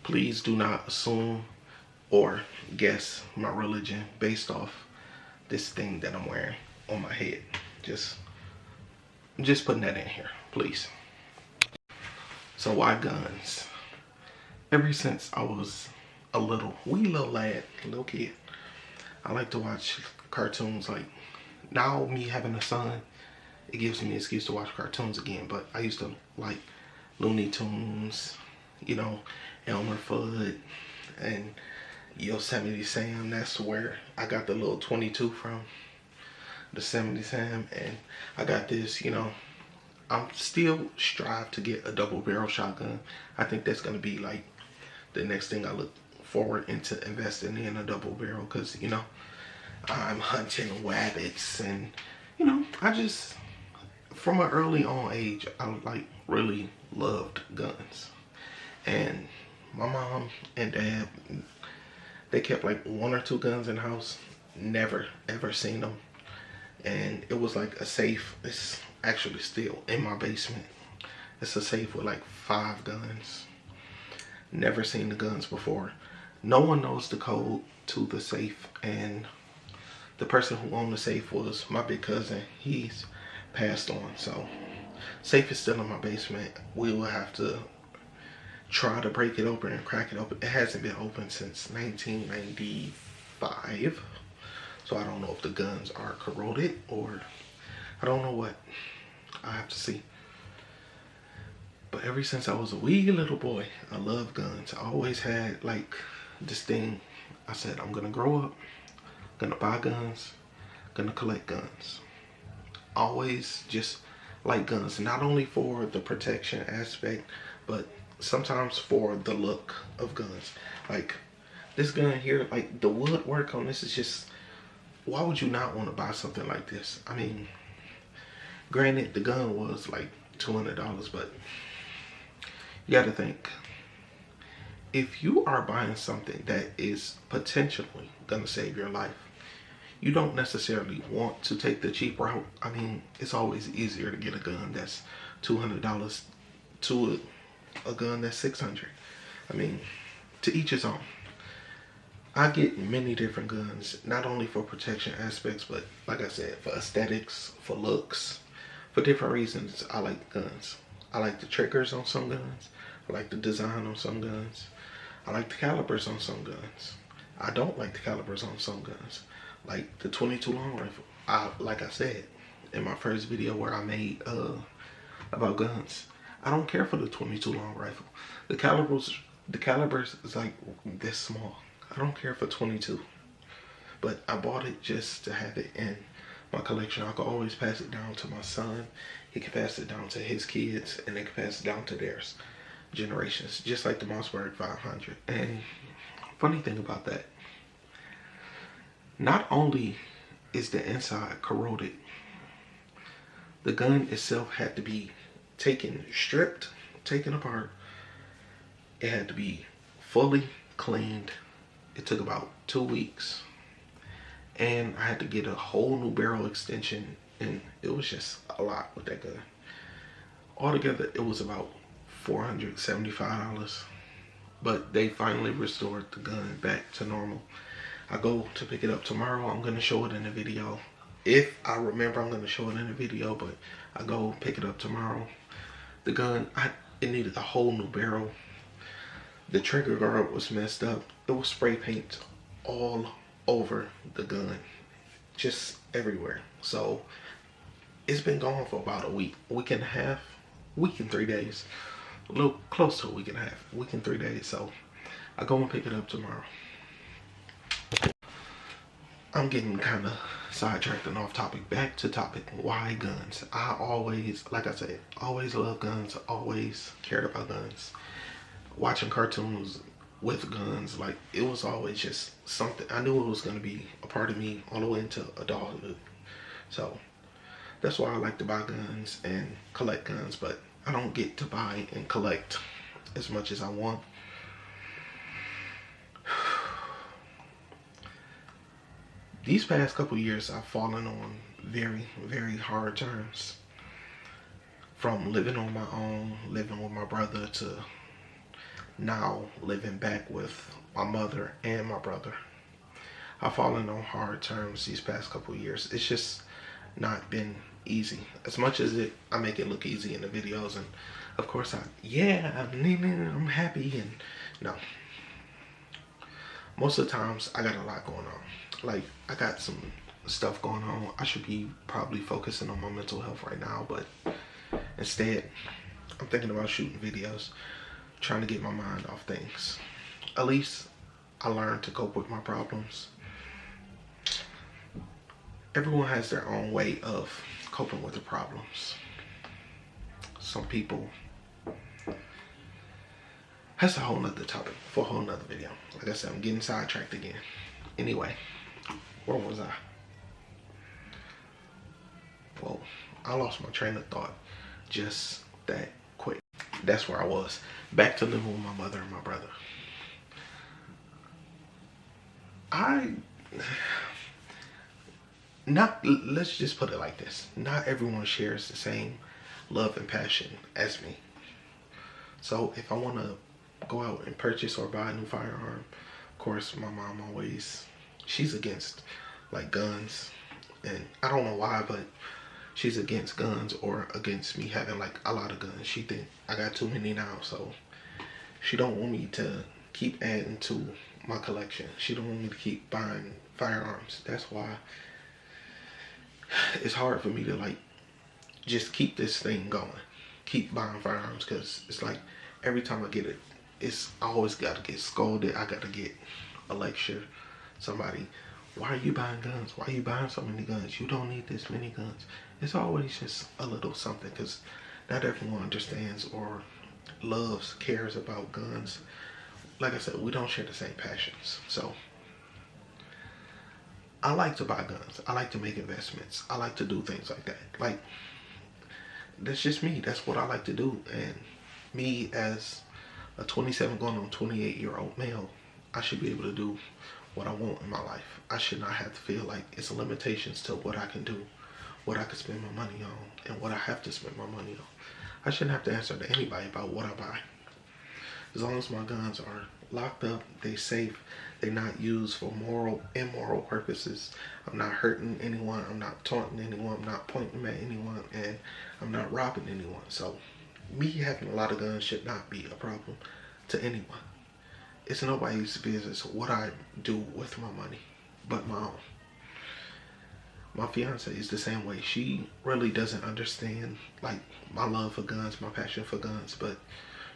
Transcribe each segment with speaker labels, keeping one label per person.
Speaker 1: Please do not assume or guess my religion based off this thing that I'm wearing on my head. Just putting that in here, please. So why guns? Ever since I was a wee little lad, little kid, I like to watch cartoons. Like, now me having a son, it gives me an excuse to watch cartoons again, but I used to like Looney Tunes, you know, Elmer Fudd and Yosemite Sam. That's where I got the little 22 from, the Yosemite Sam. And I got this, you know, I'm still strive to get a double barrel shotgun. I think that's gonna be like the next thing I look forward into investing in, a double barrel, because, you know, I'm hunting rabbits, and, you know, I just, from an early on age, I like really loved guns. And my mom and dad, they kept like 1 or 2 guns in the house. Never ever seen them. And it was like a safe. It's actually still in my basement. It's a safe with like 5 guns. Never seen the guns before. No one knows the code to the safe, and the person who owned the safe was my big cousin. He's passed on, so safe is still in my basement. We will have to try to break it open and crack it open. It hasn't been open since 1995, so I don't know if the guns are corroded, or I don't know what. I have to see. But ever since I was a wee little boy, I love guns. I always had like this thing. I said, I'm gonna grow up, gonna buy guns, gonna collect guns. Always just like guns, not only for the protection aspect, but sometimes for the look of guns. Like this gun here, like the woodwork on this is just, why would you not want to buy something like this? I mean, granted, the gun was like $200, but you got to think, if you are buying something that is potentially gonna save your life, you don't necessarily want to take the cheap route. I mean, it's always easier to get a gun that's $200 to a gun that's $600. I mean, to each his own. I get many different guns, not only for protection aspects, but like I said, for aesthetics, for looks, for different reasons. I like guns. I like the triggers on some guns. I like the design on some guns. I like the calibers on some guns. I don't like the calibers on some guns. Like the 22 long rifle. Like I said in my first video where I made about guns, I don't care for the 22 long rifle. The calibers is like this small. I don't care for 22. But I bought it just to have it in my collection. I could always pass it down to my son. He could pass it down to his kids, and they could pass it down to theirs generations, just like the Mossberg 500. And funny thing about that, not only is the inside corroded, the gun itself had to be stripped, taken apart. It had to be fully cleaned. It took about 2 weeks. And I had to get a whole new barrel extension, and it was just a lot with that gun. Altogether, it was about $475. But they finally restored the gun back to normal. I go to pick it up tomorrow. I'm going to show it in the video. If I remember, I'm going to show it in the video, but I go pick it up tomorrow. The gun, it needed a whole new barrel. The trigger guard was messed up. It was spray paint all over the gun, just everywhere. So it's been gone for about a week and a half, week and 3 days, a little close to a week and a half, week and 3 days. So I go and pick it up tomorrow. I'm getting kind of sidetracked and off topic. Back to topic. Why guns? I always, like I said, always loved guns, always cared about guns. Watching cartoons with guns, like, it was always just something. I knew it was going to be a part of me all the way into adulthood. So that's why I like to buy guns and collect guns, but I don't get to buy and collect as much as I want. These past couple years, I've fallen on very, very hard times. From living on my own, living with my brother, to now living back with my mother and my brother. I've fallen on hard terms these past couple of years. It's just not been easy. As much as I make it look easy in the videos, and of course I'm happy, and no. Most of the times I got a lot going on. Like, I got some stuff going on. I should be probably focusing on my mental health right now, but instead I'm thinking about shooting videos, trying to get my mind off things. At least I learned to cope with my problems. Everyone has their own way of coping with the problems. Some people, that's a whole nother topic for a whole nother video. Like I said, I'm getting sidetracked again. Anyway, where was I? Well, I lost my train of thought just that quick. That's where I was. Back to living with my mother and my brother. Let's just put it like this. Not everyone shares the same love and passion as me. So if I want to go out and purchase or buy a new firearm, of course my mom she's against like guns, and I don't know why, but she's against guns or against me having like a lot of guns. She think I got too many now, so she don't want me to keep adding to my collection. She don't want me to keep buying firearms. That's why it's hard for me to like just keep this thing going, keep buying firearms, because it's like every time I get it, I always got to get scolded. I got to get a lecture. Somebody, why are you buying guns? Why are you buying so many guns? You don't need this many guns. It's always just a little something, because not everyone understands or cares about guns. Like I said, we don't share the same passions. So I like to buy guns. I like to make investments. I like to do things like that. Like, that's just me. That's what I like to do. And me as a 27 going on 28-year-old male, I should be able to do what I want in my life. I should not have to feel like it's limitations to what I can do, what I can spend my money on, and what I have to spend my money on. I shouldn't have to answer to anybody about what I buy. As long as my guns are locked up, they safe, they're not used for immoral purposes. I'm not hurting anyone, I'm not taunting anyone, I'm not pointing at anyone, and I'm not robbing anyone. So me having a lot of guns should not be a problem to anyone. It's nobody's business what I do with my money but my own. My fiance is the same way. She really doesn't understand like my love for guns, my passion for guns, but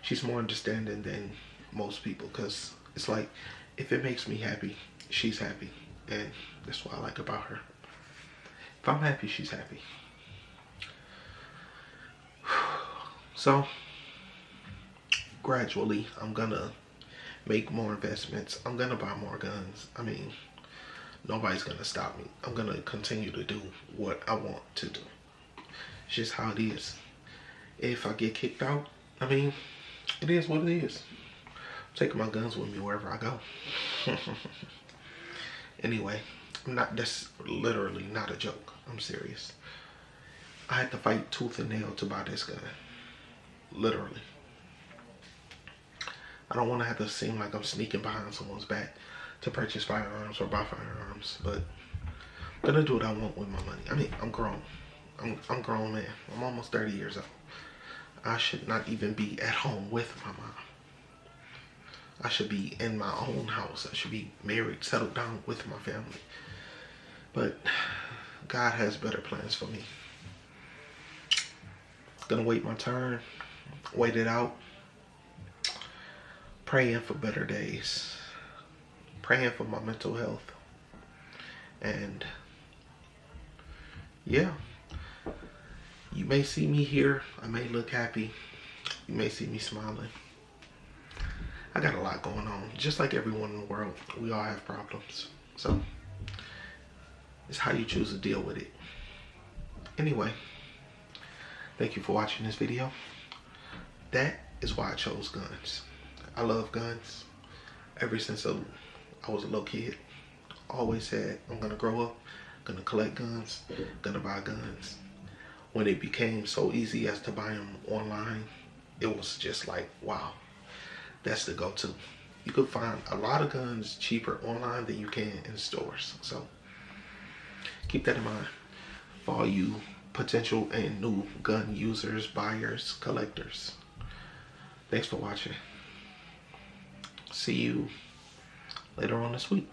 Speaker 1: she's more understanding than most people, because it's like, if it makes me happy, she's happy, and that's what I like about her. If I'm happy, she's happy. So gradually I'm gonna make more investments. I'm gonna buy more guns. I mean, nobody's gonna stop me. I'm gonna continue to do what I want to do. It's just how it is. If I get kicked out, I mean, it is what it is. I'm taking my guns with me wherever I go. Anyway, that's literally not a joke. I'm serious. I had to fight tooth and nail to buy this gun. Literally. I don't want to have to seem like I'm sneaking behind someone's back to purchase firearms or buy firearms, but I'm gonna do what I want with my money. I mean, I'm grown. I'm grown man. I'm almost 30 years old. I should not even be at home with my mom. I should be in my own house. I should be married, settled down with my family. But God has better plans for me. Gonna wait my turn, wait it out, praying for better days, praying for my mental health, and yeah, you may see me here, I may look happy, you may see me smiling. I got a lot going on, just like everyone in the world. We all have problems, so it's how you choose to deal with it. Anyway, thank you for watching this video. That is why I chose guns. I love guns. Ever since I was a little kid, always said I'm gonna grow up, gonna collect guns, gonna buy guns. When it became so easy as to buy them online, it was just like, wow, that's the go-to. You could find a lot of guns cheaper online than you can in stores. So keep that in mind for all you potential and new gun users, buyers, collectors. Thanks for watching. See you later on this week.